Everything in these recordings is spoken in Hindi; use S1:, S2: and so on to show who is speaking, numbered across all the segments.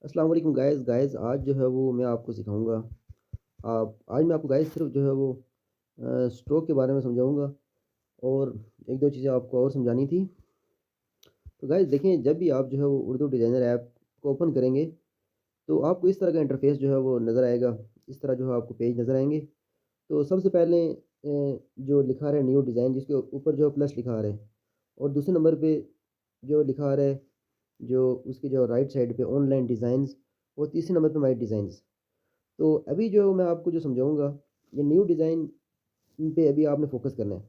S1: अस्सलाम वालेकुम गाइस गाइस आज जो है वो मैं आपको सिखाऊंगा। आप आज मैं आपको गाइस सिर्फ जो है वो स्ट्रोक के बारे में समझाऊंगा और एक दो चीज़ें आपको और समझानी थी। तो गाइस देखें, जब भी आप जो है वो उर्दू डिज़ाइनर ऐप को ओपन करेंगे तो आपको इस तरह का इंटरफेस जो है वो नज़र आएगा। इस तरह जो है आपको पेज नज़र आएंगे। तो सबसे पहले जो लिखा रहा है न्यू डिज़ाइन, जिसके ऊपर जो प्लस लिखा आ रहा है, और दूसरे नंबर पे जो लिखा आ रहा है, जो उसकी जो राइट साइड पे ऑनलाइन डिज़ाइंस, और तीसरे नंबर पे माई डिज़ाइंस। तो अभी जो मैं आपको जो समझाऊँगा, ये न्यू डिज़ाइन पे अभी आपने फ़ोकस करना है।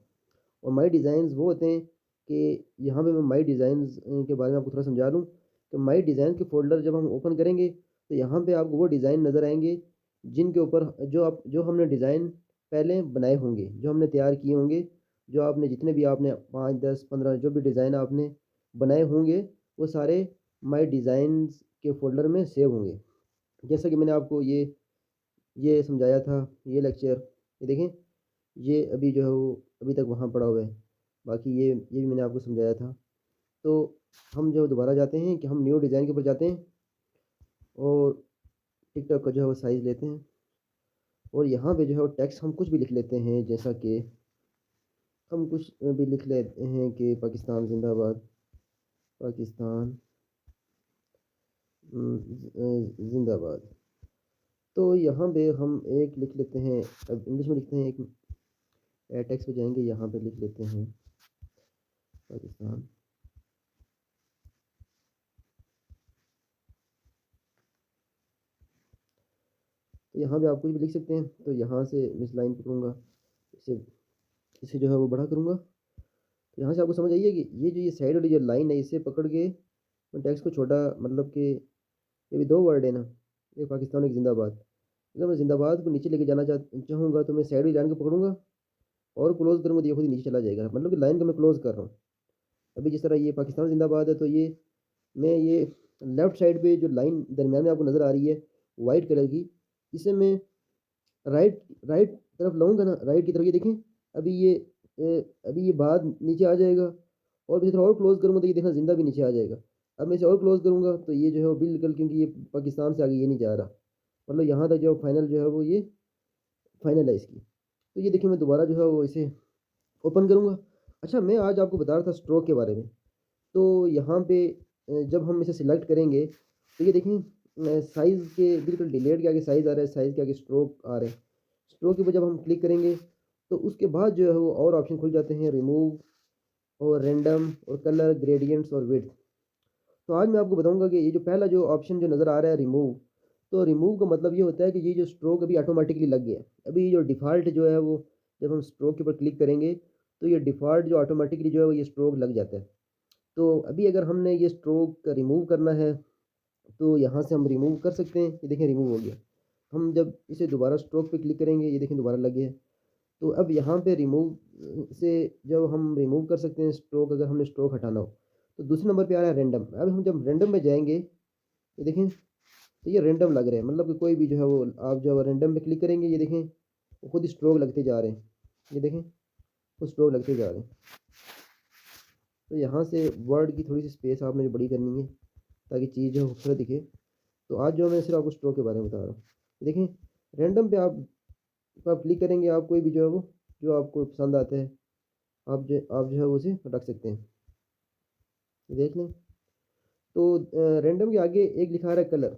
S1: और माई डिज़ाइंस वो होते हैं कि यहाँ पे मैं माई डिज़ाइंस के बारे में आपको थोड़ा समझा दूँ। तो माई डिज़ाइन के फ़ोल्डर जब हम ओपन करेंगे तो यहाँ पे आपको वो डिज़ाइन नज़र आएँगे जिनके ऊपर जो हमने डिज़ाइन पहले बनाए होंगे, जो हमने तैयार किए होंगे, जो आपने जितने भी आपने 5, 10, 15 जो भी डिज़ाइन आपने बनाए होंगे, वो सारे माई डिज़ाइंस के फ़ोल्डर में सेव होंगे। जैसा कि मैंने आपको ये समझाया था, ये लेक्चर, ये देखें, ये अभी जो है वो अभी तक वहाँ पड़ा हुआ है। बाकी ये भी मैंने आपको समझाया था। तो हम जो दोबारा जाते हैं कि हम न्यू डिज़ाइन के ऊपर जाते हैं और टिकटॉक का जो है वो साइज़ लेते हैं, और यहाँ पे जो है वो टेक्स्ट हम कुछ भी लिख लेते हैं, जैसा कि हम कुछ भी लिख लेते हैं कि पाकिस्तान ज़िंदाबाद, पाकिस्तान ज़िंदाबाद। तो यहाँ पे हम एक लिख लेते हैं, अब इंग्लिश में लिखते हैं, एक टेक्स्ट पे जाएंगे, यहाँ पे लिख लेते हैं पाकिस्तान। तो यहाँ पे आप कुछ भी लिख सकते हैं। तो यहाँ से मैं इस लाइन पकड़ूँगा, इसे इसे जो है वो बड़ा करूँगा। तो यहाँ से आपको समझ आइए कि ये साइड वाली जो लाइन है, इसे पकड़ के मैं टेक्स्ट को छोटा, मतलब कि ये भी दो वर्ड है ना, एक पाकिस्तान एक जिंदाबाद। अगर मैं जिंदाबाद को नीचे लेके जाना चाहूँगा तो मैं साइड वाली लाइन को पकड़ूंगा और क्लोज करूँगा, तो ये खुद ही नीचे चला जाएगा। मतलब कि लाइन को मैं क्लोज कर रहा हूँ। अभी जिस तरह ये पाकिस्तान जिंदाबाद है, तो ये लेफ्ट साइड पे जो लाइन दरमियान में आपको नज़र आ रही है वाइट कलर की, इसे मैं राइट राइट तरफ लाऊँगा ना, राइट की तरफ, ये देखें। अभी ये अभी ये बाद नीचे आ जाएगा, और मैं थोड़ा और क्लोज़ करूँगा तो ये देखना ज़िंदा भी नीचे आ जाएगा। अब मैं इसे और क्लोज़ करूँगा तो ये जो है वो बिल्कुल, क्योंकि ये पाकिस्तान से आगे ये नहीं जा रहा। मतलब यहाँ तक जो फाइनल जो है वो ये फाइनल है इसकी। तो ये देखिए, मैं दोबारा जो है वो इसे ओपन करूँगा। अच्छा, मैं आज आपको बता रहा था स्ट्रोक के बारे में। तो यहाँ पे जब हम इसे सिलेक्ट करेंगे तो ये देखें, साइज़ के बिल्कुल डिलीट के आगे साइज़ आ रहा है, साइज़ के आगे स्ट्रोक आ रहे हैं। स्ट्रोक के ऊपर जब हम क्लिक करेंगे तो उसके बाद जो है वो और ऑप्शन खुल जाते हैं, रिमूव और रैंडम और कलर ग्रेडियंट्स और विड्थ। तो आज मैं आपको बताऊंगा कि ये जो पहला जो ऑप्शन जो नज़र आ रहा है, रिमूव। तो रिमूव का मतलब ये होता है कि ये जो स्ट्रोक अभी ऑटोमेटिकली लग गया है। अभी जो डिफ़ॉल्ट जो है वो, जब हम स्ट्रोक के ऊपर क्लिक करेंगे तो ये डिफ़ॉल्ट जो ऑटोमेटिकली जो है वो ये स्ट्रोक लग जाता है। तो अभी अगर हमने ये स्ट्रोक रिमूव करना है तो यहाँ से हम रिमूव कर सकते हैं। ये देखें, रिमूव हो गया। हम जब इसे दोबारा स्ट्रोक पे क्लिक करेंगे, ये देखें दोबारा लग गया है। तो अब यहाँ पे रिमूव से जब हम रिमूव कर सकते हैं स्ट्रोक, अगर हमने स्ट्रोक हटाना हो। तो दूसरे नंबर पे आ रहा है रैंडम। अब हम जब रैंडम में जाएंगे, ये देखें, तो ये रैंडम लग रहे हैं, मतलब कि कोई भी जो है वो, आप जब रैंडम पे क्लिक करेंगे, ये देखें, वो खुद ही स्ट्रोक लगते जा रहे हैं। ये देखें, वो स्ट्रोक लगते जा रहे हैं। तो यहाँ से वर्ड की थोड़ी सी स्पेस आपने जो बड़ी करनी है, ताकि चीज़ जो खूबसूरत दिखे। तो आज जो मैं सिर्फ आपको स्ट्रोक के बारे में बता रहा हूँ। ये देखें, रैंडम पे आप क्लिक करेंगे, आप कोई भी जो है वो, जो आपको पसंद आता है, आप जो है वो उसे रख सकते हैं। ये देख लें। तो रैंडम के आगे एक लिखा रहा है कलर।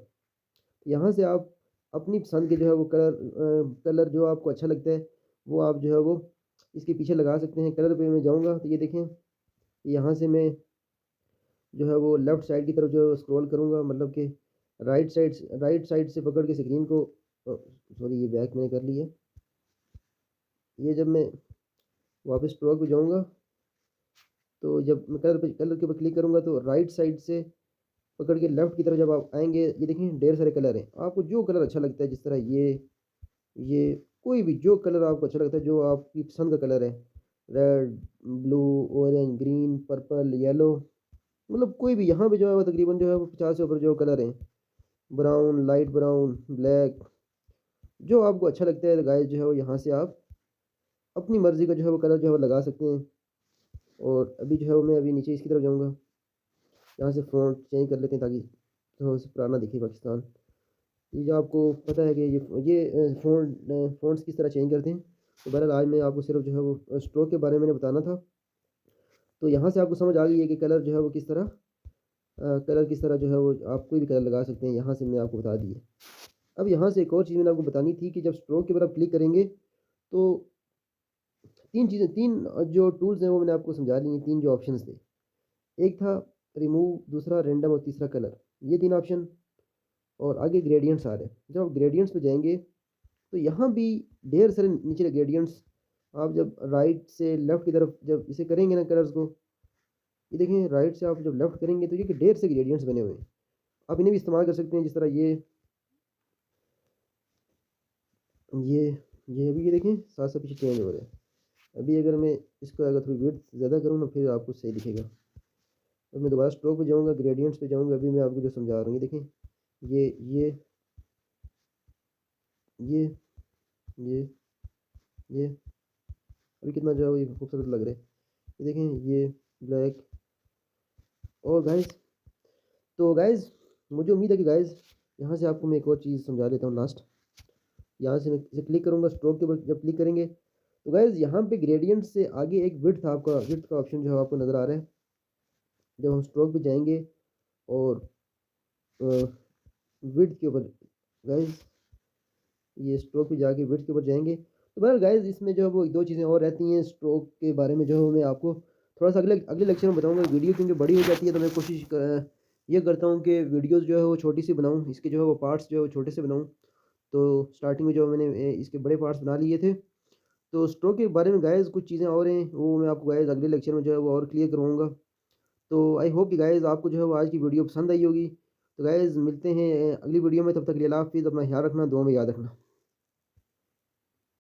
S1: यहाँ से आप अपनी पसंद के जो है वो कलर जो आपको अच्छा लगता है, वो आप जो है वो इसके पीछे लगा सकते हैं। कलर पे मैं जाऊँगा तो ये देखें, यहाँ से मैं जो है वो लेफ़्ट साइड की तरफ जो स्क्रॉल करूँगा, मतलब कि राइट साइड से पकड़ के स्क्रीन को, सॉरी, ये बैक मैंने कर लिया। ये जब मैं वापस स्ट्रोक पे जाऊँगा, तो जब मैं कलर के ऊपर क्लिक करूँगा तो राइट साइड से पकड़ के लेफ़्ट की तरफ जब आप आएँगे, ये देखें ढेर सारे कलर हैं। आपको जो कलर अच्छा लगता है, जिस तरह ये कोई भी जो कलर आपको अच्छा लगता है, जो आपकी पसंद का कलर है, red, blue, orange, green, purple, yellow, मतलब कोई भी, यहाँ पे जो है वो तकरीबन जो है वो 50 से ऊपर जो कलर हैं, ब्राउन, लाइट ब्राउन, ब्लैक, जो आपको अच्छा लगता है गाइस, जो है वो यहाँ से आप अपनी मर्ज़ी का जो है वो कलर जो है वो लगा सकते हैं। और अभी जो है वो मैं अभी नीचे इसकी तरफ जाऊँगा, यहाँ से फ़ॉन्ट चेंज कर लेते हैं, ताकि थोड़ा सा पुराना दिखे पाकिस्तान। ये जो आपको पता है कि ये फ़ॉन्ट्स किस तरह चेंज करते हैं। तो बहरहाल आज मैं आपको सिर्फ़ जो है वो स्ट्रोक के बारे में मैंने बताना था। तो यहाँ से आपको समझ आ गई है कि कलर जो है वो किस तरह कलर किस तरह जो है वो आप कोई भी कलर लगा सकते हैं, यहाँ से मैंने आपको बता दी है। अब यहाँ से एक और चीज़ मैंने आपको बतानी थी कि जब स्ट्रोक के ऊपर आप क्लिक करेंगे तो 3 जो टूल्स हैं वो मैंने आपको समझा दी हैं, 3 जो ऑप्शंस थे। एक था रिमूव, दूसरा रैंडम और तीसरा कलर। ये 3 ऑप्शन और आगे ग्रेडिएंट्स आ रहे हैं। जब आप ग्रेडिएंट्स पे जाएँगे तो यहाँ भी ढेर सारे नीचे ग्रेडिएंट्स, आप जब राइट से लेफ़्ट की तरफ जब इसे करेंगे ना कलर्स को, ये देखें राइट से आप जब लेफ़्ट करेंगे तो ये कि ढेर से ग्रेडिएंट्स बने हुए हैं। आप इन्हें भी इस्तेमाल कर सकते हैं जिस तरह ये ये अभी ये देखें साथ-साथ पीछे चेंज हो रहे हैं। अभी अगर मैं इसको अगर थोड़ी विड्थ ज़्यादा करूँ ना फिर आपको सही दिखेगा। अब मैं दोबारा स्ट्रोक पे जाऊँगा, ग्रेडिएंट्स पे जाऊँगा, अभी मैं आपको जो समझा रहा हूँ, ये देखें ये ये ये ये ये अभी कितना जो है ये खूबसूरत लग रहा है। ये देखें ये ब्लैक। और गाइस तो गाइस मुझे उम्मीद है कि गाइस यहाँ से आपको मैं एक और चीज़ समझा देता हूँ लास्ट। यहाँ से मैं इसे क्लिक करूँगा, स्ट्रोक के ऊपर जब क्लिक करेंगे तो गाइस यहाँ पे ग्रेडिएंट से आगे एक विड्थ का ऑप्शन जो है आपको नज़र आ रहा है। जब हम स्ट्रोक पे जाएंगे और विड्थ के ऊपर गाइस, ये स्ट्रोक पे जाके विड्थ के ऊपर जाएंगे तो बहरहाल गाइस इसमें जो है वो 2 चीज़ें और रहती हैं स्ट्रोक के बारे में, जो है मैं आपको थोड़ा सा अगले अगले लेक्चर में बताऊंगा। वीडियो क्योंकि बड़ी हो जाती है तो मैं ये करता हूँ कि वीडियोस जो है वो छोटी सी बनाऊँ, इसके जो है वो पार्ट्स जो है वो छोटे से बनाऊँ। तो स्टार्टिंग में जो मैंने इसके बड़े पार्ट्स बना लिए थे। तो स्ट्रोक के बारे में गाइस कुछ चीज़ें और हैं, वो मैं आपको गाइस अगले लेक्चर में जो है वो और क्लियर करवाऊँगा। तो आई होप कि गाइस आपको जो है वो आज की वीडियो पसंद आई होगी। तो गाइस मिलते हैं अगली वीडियो में, तब तक के लिए अल्लाह हाफ़िज़। अपना ख्याल रखना, दुआ में याद रखना।